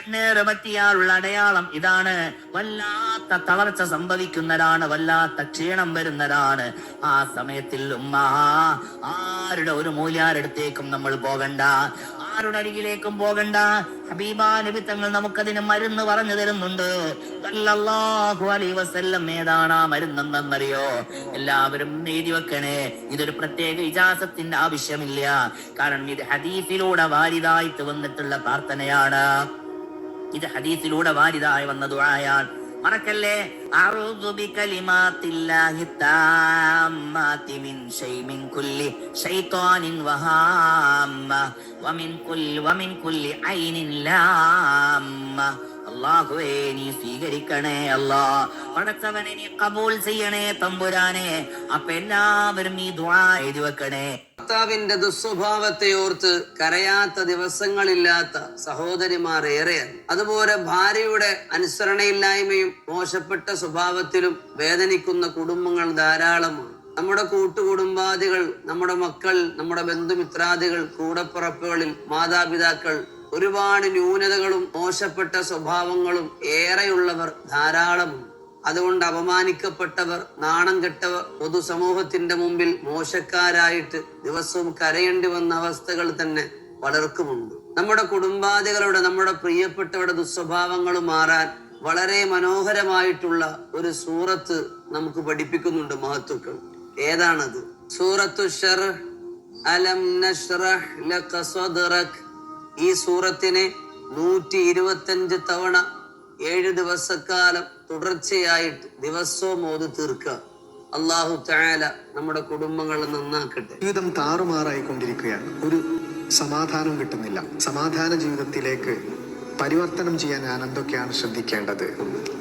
കണ്ണേറ് പറ്റിയാലുള്ള അടയാളം ഇതാണ്. വല്ലാത്ത തളർച്ച സംഭവിക്കുന്നതാണ്, വല്ലാത്ത ക്ഷീണം വരുന്നതാണ്. ആ സമയത്തിൽ ആരുടെ ഒരു മൂല്യാരടുത്തേക്കും നമ്മൾ പോകണ്ട, ആരുടെ അരികിലേക്കും പോകണ്ട. ഹബീബാ നബി തങ്ങൾ നമുക്കതിന് മരുന്ന് പറഞ്ഞു തരുന്നുണ്ട്. സല്ലല്ലാഹു അലൈഹി വസല്ലം. ഏതാണ് ആ മരുന്നെന്നറിയോ? എല്ലാവരും എഴുതി വെക്കണേ. ഇതൊരു പ്രത്യേക ഇജാസത്തിന്റെ ആവശ്യമില്ല, കാരണം ഇത് ഹദീസിലൂടെ വാരിദായിട്ട് വന്നിട്ടുള്ള പ്രാർത്ഥനയാണ്. ഇത് ഹദീസിലൂടെ വാരിദായി വന്ന ദുആയാണ്. മറക്കല്ലേ. അഊദു ബികലിമാത്തില്ലാഹി താമ്മാതി മിൻ കുല്ലി ശൈത്വാനിൻ വഹാമ്മ വമിൻ കുല്ലി ഐനിൻ ലാമ്മ. അല്ലാഹുവേ നീ സ്വീകരിക്കണേ, അല്ലാ പടച്ചവനെ നീ കബൂൽ ചെയ്യണേ തമ്പുരാനെ. അപ്പൊ എല്ലാവരും ഈ ദുആ എഴുതി വെക്കണേ. ഭർത്താവിന്റെ ദുസ്വഭാവത്തെ ഓർത്ത് കരയാത്ത ദിവസങ്ങളില്ലാത്ത സഹോദരിമാർ ഏറെയാണ്. അതുപോലെ ഭാര്യയുടെ അനുസരണയില്ലായ്മയും മോശപ്പെട്ട സ്വഭാവത്തിലും വേദനിക്കുന്ന കുടുംബങ്ങൾ ധാരാളമാണ്. നമ്മുടെ കൂട്ടുകുടുംബാദികൾ, നമ്മുടെ മക്കൾ, നമ്മുടെ ബന്ധുമിത്രാദികൾ, കൂടപ്പിറപ്പുകളിൽ മാതാപിതാക്കൾ ഒരുപാട് ന്യൂനതകളും മോശപ്പെട്ട സ്വഭാവങ്ങളും ഏറെയുള്ളവർ ധാരാളമുണ്ട്. അതുകൊണ്ട് അപമാനിക്കപ്പെട്ടവർ, നാണം കെട്ടവർ, പൊതുസമൂഹത്തിന്റെ മുമ്പിൽ മോശക്കാരായിട്ട് ദിവസവും കരയേണ്ടി വന്ന അവസ്ഥകൾ തന്നെ പലർക്കുമുണ്ട്. നമ്മുടെ കുടുംബാദികളുടെ, നമ്മുടെ പ്രിയപ്പെട്ടവരുടെ ദുസ്വഭാവങ്ങൾ മാറാൻ വളരെ മനോഹരമായിട്ടുള്ള ഒരു സൂറത്ത് നമുക്ക് പഠിപ്പിക്കുന്നുണ്ട് മഹത്തുക്കൾ. ഏതാണത്? സൂറത്തു ശർഹ്. അലം നശ്റഹ് ലക സദ്റക്. ഈ സൂറത്തിനെ 125 തവണ 7 ദിവസക്കാലം തുടർച്ചയായിട്ട് ദിവസവും ഓതി തീർക്കുക. അല്ലാഹു തആല നമ്മുടെ കുടുംബങ്ങൾ നന്നാക്കട്ടെ. ജീവിതം താറുമാറായിക്കൊണ്ടിരിക്കുകയാണ്. ഒരു സമാധാനം കിട്ടുന്നില്ല. സമാധാന ജീവിതത്തിലേക്ക് പരിവർത്തനം ചെയ്യാൻ ഞാൻ എന്തൊക്കെയാണ് ശ്രദ്ധിക്കേണ്ടത്?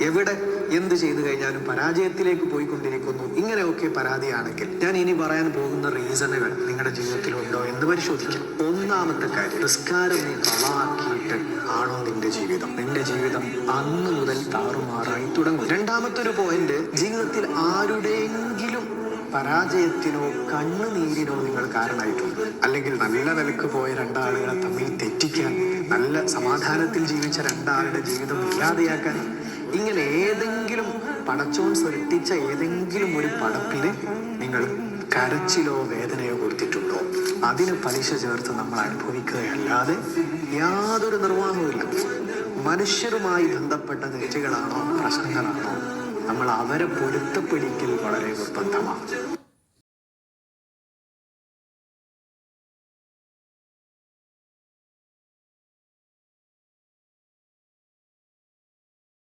എവിടെ എന്ത് ചെയ്തു കഴിഞ്ഞാലും പരാജയത്തിലേക്ക് പോയിക്കൊണ്ടിരിക്കുന്നു. ഇങ്ങനെയൊക്കെ പരാതിയാണെങ്കിൽ ഞാൻ ഇനി പറയാൻ പോകുന്ന റീസണുകൾ നിങ്ങളുടെ ജീവിതത്തിലുണ്ടോ എന്ന് പരിശോധിക്കാം. ഒന്നാമത്തെ കാര്യം, നിസ്കാരം നീ കളാക്കിയിട്ട് ആണോ നിന്റെ ജീവിതം? നിന്റെ ജീവിതം അന്ന് മുതൽ താറുമാറായി തുടങ്ങും. രണ്ടാമത്തെ ഒരു പോയിന്റ്, ജീവിതത്തിൽ ആരുടെയെങ്കിലും പരാജയത്തിനോ കണ്ണുനീരിനോ നിങ്ങൾ കാരണമായിട്ടുണ്ട്. അല്ലെങ്കിൽ നല്ല നിലക്ക് പോയ രണ്ടാളുകളെ തമ്മിൽ തെറ്റിക്കാൻ, നല്ല സമാധാനത്തിൽ ജീവിച്ച രണ്ടാളുടെ ജീവിതം ഇല്ലാതെയാക്കാൻ, ഇങ്ങനെ ഏതെങ്കിലും പടച്ചോൻ സൃഷ്ടിച്ച ഏതെങ്കിലും ഒരു പടപ്പിന് നിങ്ങൾ കരച്ചിലോ വേദനയോ കൊടുത്തിട്ടുണ്ടോ? അതിന് പലിശ ചേർത്ത് നമ്മൾ അനുഭവിക്കുകയല്ലാതെ യാതൊരു നിർവാഹവുമില്ല. മനുഷ്യരുമായി ബന്ധപ്പെട്ട തെറ്റുകളാണോ പ്രശ്നങ്ങളാണോ, നമ്മൾ അവരെ പൊരുത്തപ്പെടിക്കൽ വളരെ നിർബന്ധമാണ്.